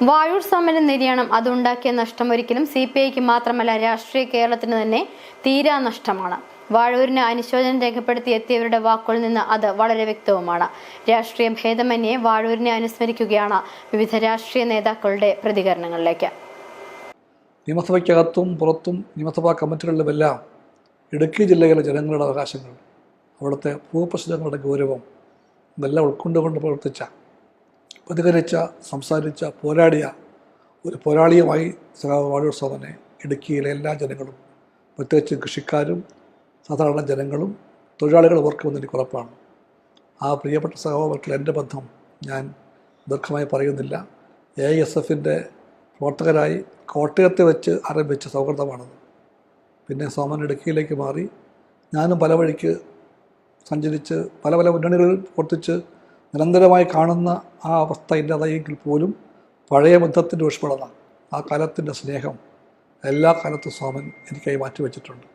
വാഴൂർ സമരം നിര്യാണം അതുണ്ടാക്കിയ നഷ്ടം ഒരിക്കലും CPIക്ക് മാത്രമല്ല രാഷ്ട്രീയ കേരളത്തിന് തന്നെ തീരാ നഷ്ടമാണ്. വാഴൂരിന് അനുശോചനം രേഖപ്പെടുത്തി എത്തിയവരുടെ വാക്കുകളിൽ നിന്ന് അത് വളരെ വ്യക്തവുമാണ്. രാഷ്ട്രീയ ഭേദമന്യേ വാഴൂരിനെ അനുസ്മരിക്കുകയാണ് വിവിധ രാഷ്ട്രീയ നേതാക്കളുടെ പ്രതികരണങ്ങളിലേക്ക്. നിയമസഭയ്ക്കകത്തും പുറത്തും നിയമസഭാ കമ്മിറ്റികളിലുമെല്ലാം ഇടുക്കി ജില്ലയിലെ ജനങ്ങളുടെ അവകാശങ്ങൾ, അവിടുത്തെ ഭൂപ്രശ്നങ്ങളുടെ ഗൗരവം ഇതെല്ലാം ഉൾക്കൊണ്ടുകൊണ്ട് പ്രതികരിച്ച, സംസാരിച്ച, പോരാടിയ ഒരു പോരാളിയുമായി സഖാവ് വാഴൂർ സോമനെ ഇടുക്കിയിലെ എല്ലാ ജനങ്ങളും, പ്രത്യേകിച്ച് കൃഷിക്കാരും സാധാരണ ജനങ്ങളും തൊഴിലാളികളും ഓർക്കുമെന്ന് എനിക്ക് ഉറപ്പാണ്. ആ പ്രിയപ്പെട്ട സഖാവുമായിട്ടുള്ള എൻ്റെ ബന്ധം ഞാൻ ദീർഘമായി പറയുന്നില്ല. AISFൻ്റെ പ്രവർത്തകരായി കോട്ടയത്ത് വെച്ച് ആരംഭിച്ച സൗഹൃദമാണത്. പിന്നെ സോമൻ ഇടുക്കിയിലേക്ക് മാറി, ഞാനും പല വഴിക്ക് സഞ്ചരിച്ച് പല മുന്നണികളിൽ പ്രവർത്തിച്ച് നിരന്തരമായി കാണുന്ന ആ അവസ്ഥ ഇല്ലാതായെങ്കിൽ പോലും പഴയ ബന്ധത്തിൻ്റെ ഊഷ്മളത, ആ കാലത്തിൻ്റെ സ്നേഹം എല്ലാ കാലത്തും സോമൻ എനിക്കായി മാറ്റിവെച്ചിട്ടുണ്ട്.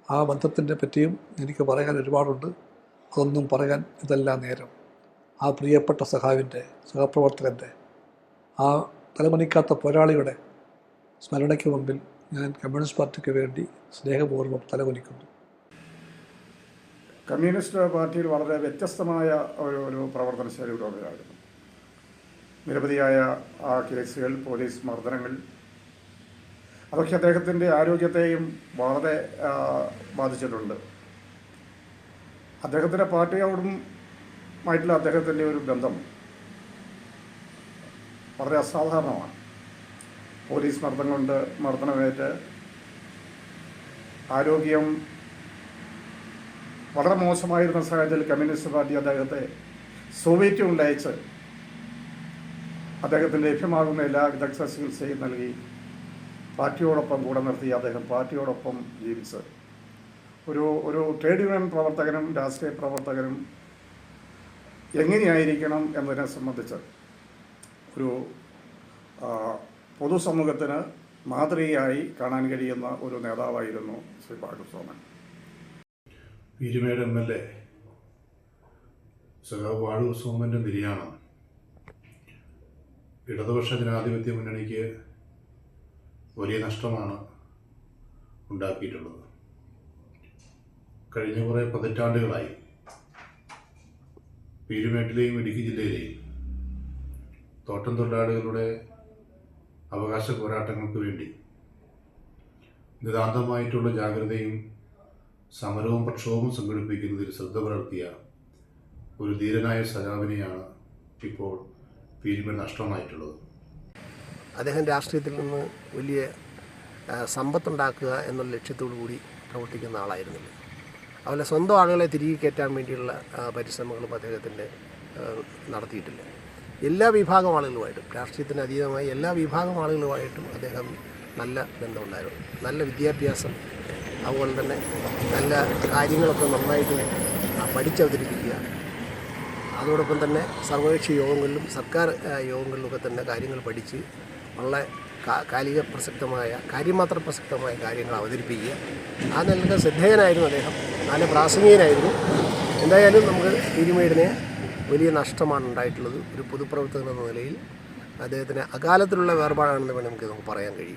ആ ബന്ധത്തിൻ്റെ പറ്റിയും എനിക്ക് പറയാൻ ഒരുപാടുണ്ട്. അതൊന്നും പറയാൻ ഇതെല്ലാം നേരം. ആ പ്രിയപ്പെട്ട സഖാവിൻ്റെ, സഹപ്രവർത്തകൻ്റെ, ആ തലമണിക്കാത്ത പോരാളിയുടെ സ്മരണയ്ക്ക് മുമ്പിൽ ഞാൻ കമ്മ്യൂണിസ്റ്റ് പാർട്ടിക്ക് വേണ്ടി സ്നേഹപൂർവ്വം തലകുനിക്കുന്നു. കമ്മ്യൂണിസ്റ്റ് പാർട്ടിയിൽ വളരെ വ്യത്യസ്തമായ ഒരു പ്രവർത്തന ശൈലിയുള്ളവരായിരുന്നു. നിരവധിയായ കേസുകൾ, പോലീസ് മർദ്ദനങ്ങൾ, അതൊക്കെ അദ്ദേഹത്തിൻ്റെ ആരോഗ്യത്തെയും വളരെ ബാധിച്ചിട്ടുണ്ട്. അദ്ദേഹത്തിൻ്റെ പാർട്ടിയോടുമായിട്ടുള്ള അദ്ദേഹത്തിൻ്റെ ഒരു ബന്ധം വളരെ അസാധാരണമാണ്. പോലീസ് മർദ്ദനമേറ്റ് ആരോഗ്യം വളരെ മോശമായിരുന്ന സാഹചര്യത്തിൽ കമ്മ്യൂണിസ്റ്റ് പാർട്ടി അദ്ദേഹത്തെ സോവിയറ്റ് യൂണിയനിലയച്ച് അദ്ദേഹത്തിന് ലഭ്യമാകുന്ന എല്ലാവിധ ചികിത്സയും നൽകി പാർട്ടിയോടൊപ്പം കൂടെ നിർത്തി അദ്ദേഹം പാർട്ടിയോടൊപ്പം ജീവിച്ച് ഒരു ട്രേഡ് യൂണിയൻ പ്രവർത്തകനും രാഷ്ട്രീയ പ്രവർത്തകനും എങ്ങനെയായിരിക്കണം എന്നതിനെ സംബന്ധിച്ച് ഒരു പൊതുസമൂഹത്തിന് മാതൃകയായി കാണാൻ കഴിയുന്ന ഒരു നേതാവായിരുന്നു ശ്രീ വാഴൂർ സോമൻ. പീരുമേട് MLA സഖാവ് വാഴൂർ സോമൻ്റെ നിര്യാണം ഇടതുപക്ഷ ജനാധിപത്യ മുന്നണിക്ക് വലിയ നഷ്ടമാണ് ഉണ്ടാക്കിയിട്ടുള്ളത്. കഴിഞ്ഞ കുറേ പതിറ്റാണ്ടുകളായി പീരുമേട്ടിലെയും ഇടുക്കി ജില്ലയിലെയും തോട്ടം തൊഴിലാളികളുടെ അവകാശ പോരാട്ടങ്ങൾക്ക് വേണ്ടി നിതാന്തമായിട്ടുള്ള ജാഗ്രതയും സമരവും പ്രക്ഷോഭവും സംഘടിപ്പിക്കുന്നതിൽ ശ്രദ്ധ പുലർത്തിയ ഒരു ധീരനായ സഖാവിനെയാണ് ഇപ്പോൾ പീരുമേട് നഷ്ടമായിട്ടുള്ളത്. അദ്ദേഹം രാഷ്ട്രീയത്തിൽ നിന്ന് വലിയ സമ്പത്തുണ്ടാക്കുക എന്നുള്ള ലക്ഷ്യത്തോടു കൂടി പ്രവർത്തിക്കുന്ന ആളായിരുന്നില്ല. അതുപോലെ സ്വന്തം ആളുകളെ തിരികെ കയറ്റാൻ വേണ്ടിയുള്ള പരിശ്രമങ്ങളും അദ്ദേഹത്തിൻ്റെ നടത്തിയിട്ടില്ല. എല്ലാ വിഭാഗം ആളുകളുമായിട്ടും, രാഷ്ട്രീയത്തിന് അതീതമായി എല്ലാ വിഭാഗം ആളുകളുമായിട്ടും അദ്ദേഹം നല്ല ബന്ധമുണ്ടായിരുന്നു. നല്ല വിദ്യാഭ്യാസം, അതുപോലെ തന്നെ നല്ല കാര്യങ്ങളൊക്കെ നന്നായിട്ട് പഠിച്ചവതരിപ്പിക്കുക, അതോടൊപ്പം തന്നെ സർവകക്ഷി യോഗങ്ങളിലും സർക്കാർ യോഗങ്ങളിലുമൊക്കെ തന്നെ കാര്യങ്ങൾ പഠിച്ച് വളരെ കാര്യമാത്ര പ്രസക്തമായ കാര്യങ്ങൾ അവതരിപ്പിക്കുക. ആ നിലയ്ക്ക് ശ്രദ്ധേയനായിരുന്നു അദ്ദേഹം, നല്ല പ്രാസംഗികനായിരുന്നു. എന്തായാലും നമുക്ക് പീരുമേടിനെ വലിയ നഷ്ടമാണ് ഉണ്ടായിട്ടുള്ളത്. ഒരു പൊതുപ്രവർത്തകൻ എന്ന നിലയിൽ അദ്ദേഹത്തിന് അകാലത്തിലുള്ള വേർപാടാണെന്ന് വേണമെങ്കിൽ നമുക്ക് പറയാൻ കഴിയും.